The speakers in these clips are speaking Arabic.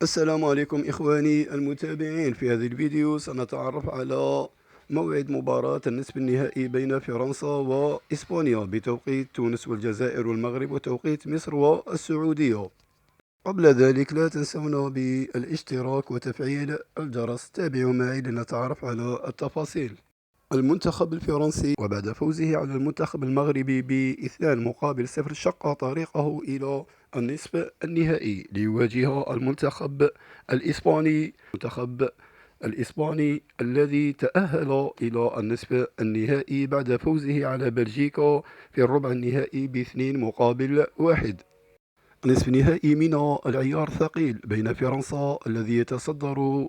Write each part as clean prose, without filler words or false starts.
السلام عليكم إخواني المتابعين. في هذا الفيديو سنتعرف على موعد مباراة النصف النهائي بين فرنسا وإسبانيا بتوقيت تونس والجزائر والمغرب وتوقيت مصر والسعودية. قبل ذلك لا تنسونا بالاشتراك وتفعيل الجرس. تابعوا معي لنتعرف على التفاصيل. المنتخب الفرنسي وبعد فوزه على المنتخب المغربي ب2-0 شق طريقه إلى النصف النهائي ليواجه المنتخب الإسباني الذي تأهل إلى النصف النهائي بعد فوزه على بلجيكا في الربع النهائي ب2-1. نصف نهائي من العيار ثقيل بين فرنسا الذي يتصدر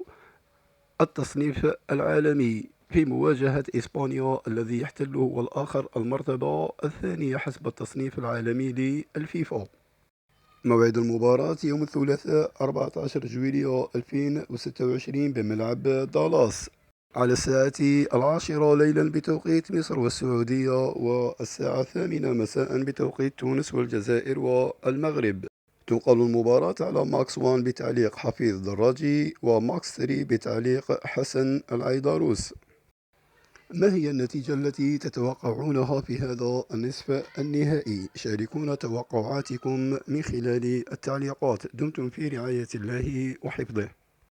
التصنيف العالمي في مواجهة إسبانيا الذي يحتل هو الآخر المرتبة الثانية حسب التصنيف العالمي للفيفا. موعد المباراة يوم الثلاثاء 14 جويلية 2026 بملعب دالاس على الساعة 10 ليلا بتوقيت مصر والسعودية، والساعة 8 مساء بتوقيت تونس والجزائر والمغرب. تنقل المباراة على ماكس 1 بتعليق حفيظ دراجي، وماكس 3 بتعليق حسن العيدروس. ما هي النتيجة التي تتوقعونها في هذا النصف النهائي؟ شاركونا توقعاتكم من خلال التعليقات. دمتم في رعاية الله وحفظه.